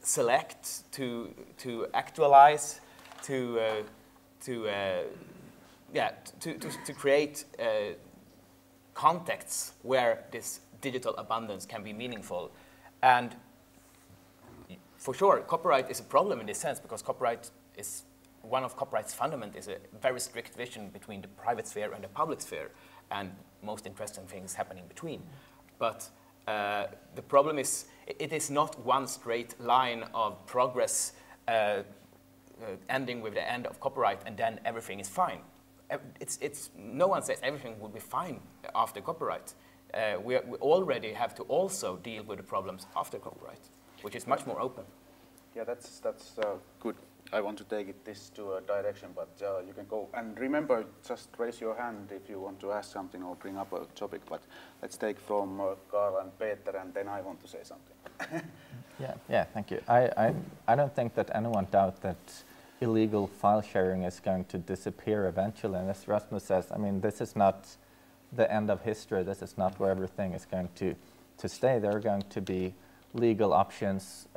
select, to actualize, to create contexts where this digital abundance can be meaningful. And for sure, copyright is a problem in this sense, because copyright is one of copyright's fundament is a very strict vision between the private sphere and the public sphere, and most interesting things happening between. But the problem is, it is not one straight line of progress ending with the end of copyright and then everything is fine. No one says everything will be fine after copyright. We already have to also deal with the problems after copyright, which is much more open. Yeah, that's good. I want to take this to a direction, but you can go. And remember, just raise your hand if you want to ask something or bring up a topic. But let's take from Carl and Peter, and then I want to say something. Yeah, thank you. I don't think that anyone doubts that illegal file sharing is going to disappear eventually. And as Rasmus says, I mean, this is not the end of history. This is not where everything is going to stay. There are going to be legal options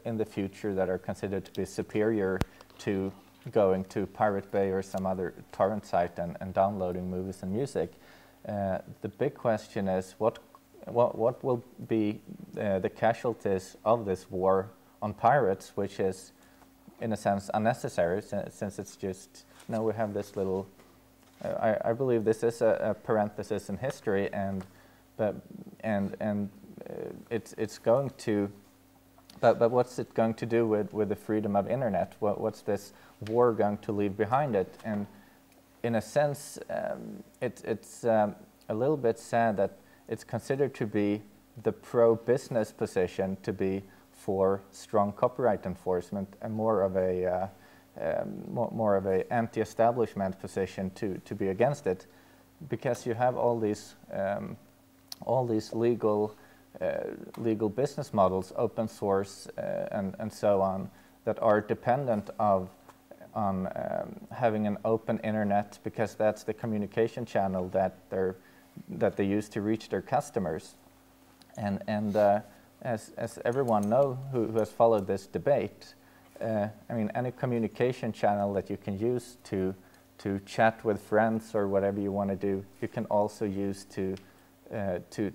in the future that are considered to be superior to going to Pirate Bay or some other torrent site and downloading movies and music. The big question is what will be the casualties of this war on pirates, which is in a sense unnecessary, since it's just, we have this little, I believe this is a parenthesis in history, it's going to, but what's it going to do with the freedom of internet? What's this war going to leave behind it? And in a sense, it's a little bit sad that it's considered to be the pro-business position to be for strong copyright enforcement and more of a anti-establishment position to be against it, because you have all these legal business models, open source and so on, that are dependent on having an open internet, because that's the communication channel that they use to reach their customers. And as everyone knows who has followed this debate, I mean, any communication channel that you can use to chat with friends or whatever you want to do, you can also use to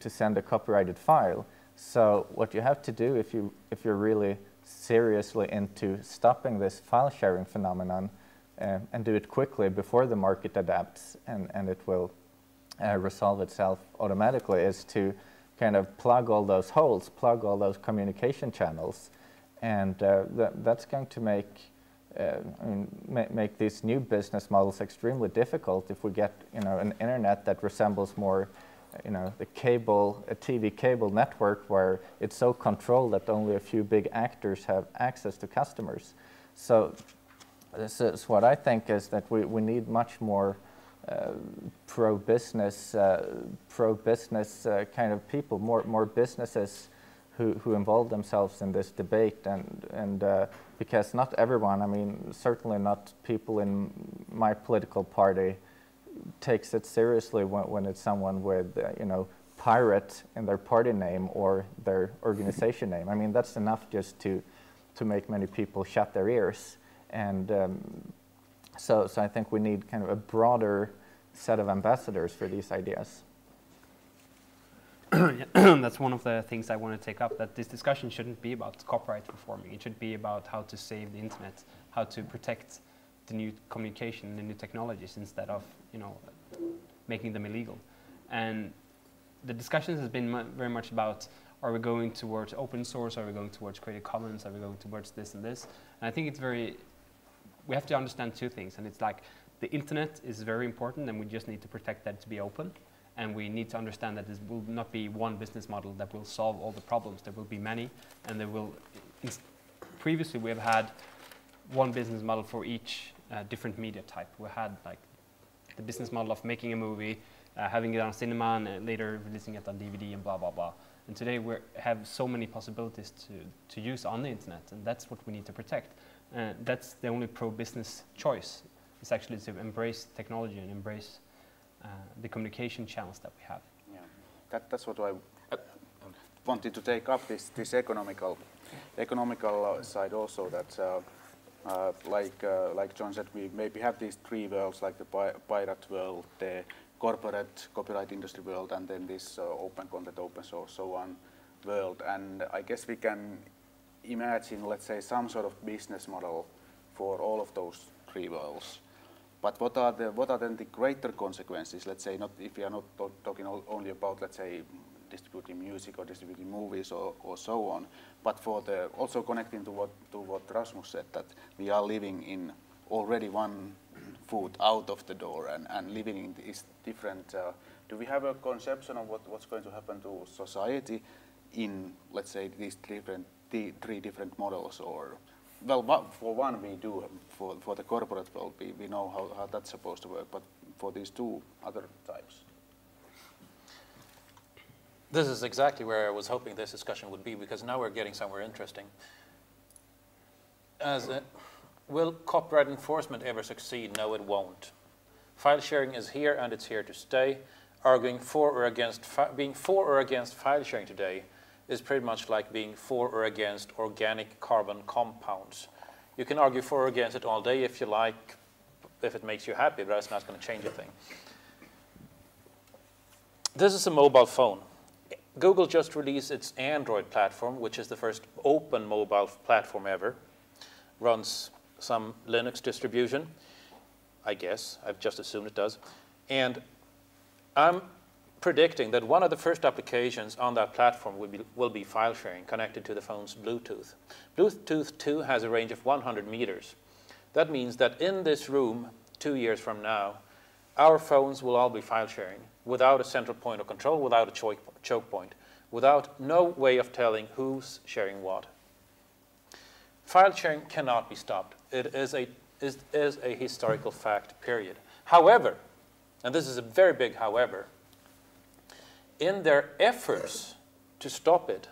send a copyrighted file. So what you have to do if you're really seriously into stopping this file sharing phenomenon, and do it quickly before the market adapts and it will resolve itself automatically, is to kind of plug all those holes, plug all those communication channels, and that's going to make these new business models extremely difficult. If we get an internet that resembles more the TV cable network, where it's so controlled that only a few big actors have access to customers. So this is what I think is that we need much more pro-business kind of people, more businesses who involve themselves in this debate, and because not everyone, I mean, certainly not people in my political party, takes it seriously when it's someone with pirate in their party name or their organization name. I mean, that's enough just to make many people shut their ears. And so I think we need kind of a broader set of ambassadors for these ideas. That's one of the things I want to take up, that this discussion shouldn't be about copyright reforming. It should be about how to save the internet, how to protect the new communication, the new technologies, instead of making them illegal. And the discussion has been very much about, are we going towards open source, are we going towards Creative Commons, are we going towards this and this? And I think it's we have to understand two things, and it's like the internet is very important and we just need to protect that to be open. And we need to understand that this will not be one business model that will solve all the problems. There will be many, and there will. Previously, we have had one business model for each different media type. We had like the business model of making a movie, having it on cinema, and later releasing it on DVD and blah blah blah. And today we have so many possibilities to use on the internet, and that's what we need to protect. That's the only pro-business choice. It's actually to embrace technology and embrace the communication channels that we have. Yeah, that's what I wanted to take up, this economical economical side also that, like John said, we maybe have these three worlds, like the pirate world, the corporate copyright industry world, and then this open content, open source, so on world. And I guess we can imagine, let's say, some sort of business model for all of those three worlds. But what are then the greater consequences? Let's say, not if we are not talking only about, let's say, distributing music or distributing movies or so on, but for the also connecting to what Rasmus said, that we are living in already one foot out of the door and living in these different. Do we have a conception of what's going to happen to society in, let's say, these three different models? Or, well, for one we do. For the corporate world, we know how that's supposed to work. But for these two other types. This is exactly where I was hoping this discussion would be, because now we're getting somewhere interesting. Will copyright enforcement ever succeed? No, it won't. File sharing is here and it's here to stay. Arguing being for or against file sharing today is pretty much like being for or against organic carbon compounds. You can argue for or against it all day if you like, if it makes you happy, but that's not going to change a thing. This is a mobile phone. Google just released its Android platform, which is the first open mobile platform ever. Runs some Linux distribution, I guess. I've just assumed it does. And I'm predicting that one of the first applications on that platform will be file sharing connected to the phone's Bluetooth. Bluetooth 2 has a range of 100 meters. That means that in this room, 2 years from now, our phones will all be file sharing without a central point of control, without a choke point, without no way of telling who's sharing what. File sharing cannot be stopped. It is a historical fact, period. However, and this is a very big however, in their efforts to stop it,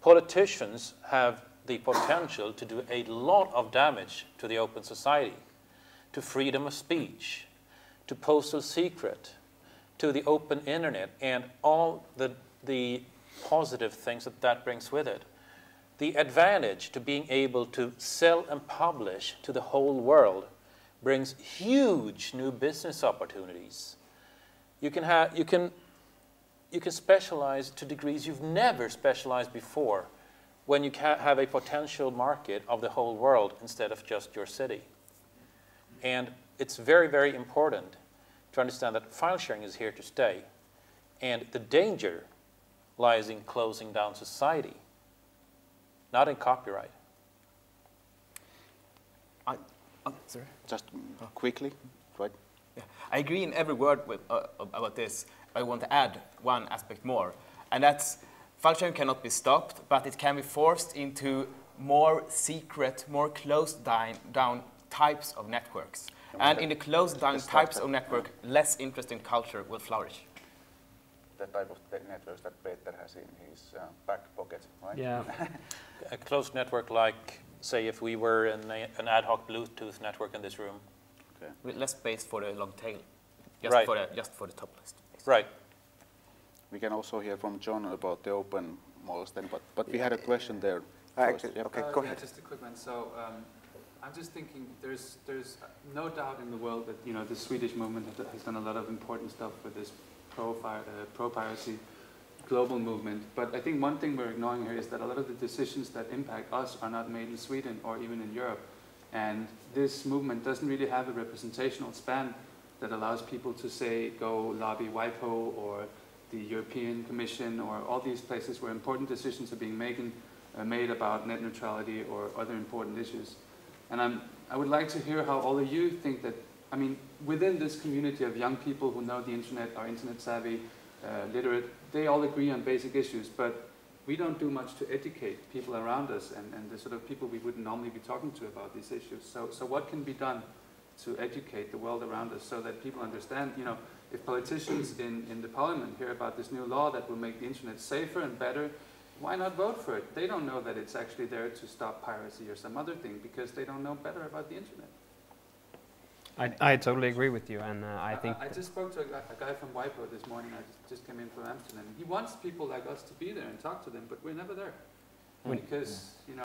politicians have the potential to do a lot of damage to the open society, to freedom of speech, to postal secret, to the open internet, and all the positive things that brings with it. The advantage to being able to sell and publish to the whole world brings huge new business opportunities. You can specialize to degrees you've never specialized before when you have a potential market of the whole world instead of just your city. And it's very, very important to understand that file sharing is here to stay. And the danger lies in closing down society, not in copyright. Sorry? Just quickly, right? Yeah. I agree in every word about this. I want to add one aspect more, and that's file sharing cannot be stopped, but it can be forced into more secret, more closed down types of networks. And in the closed down types of network, less interesting culture will flourish. The type of networks that Peter has in his back pocket, right? Yeah. A closed network like, say, if we were in an ad hoc Bluetooth network in this room. Okay. With less space for the long tail, Right. just for the top list. Basically. Right. We can also hear from John about the open models then, but we had a question there. First. Actually, Yep. okay, go ahead. Yeah, just a quick one. So I'm just thinking there's no doubt in the world that the Swedish movement has done a lot of important stuff for this pro-piracy global movement. But I think one thing we're ignoring here is that a lot of the decisions that impact us are not made in Sweden or even in Europe. And this movement doesn't really have a representational span that allows people to say, go lobby WIPO or the European Commission or all these places where important decisions are being made about net neutrality or other important issues. And I would like to hear how all of you think that, I mean, within this community of young people who know the internet, are internet savvy, literate, they all agree on basic issues, but we don't do much to educate people around us and the sort of people we wouldn't normally be talking to about these issues. So what can be done to educate the world around us so that people understand, if politicians in the parliament hear about this new law that will make the internet safer and better, why not vote for it? They don't know that it's actually there to stop piracy or some other thing because they don't know better about the internet. I totally agree with you, and I think I just spoke to a guy from WIPO this morning. I just came in from Amsterdam. He wants people like us to be there and talk to them, but we're never there. because you know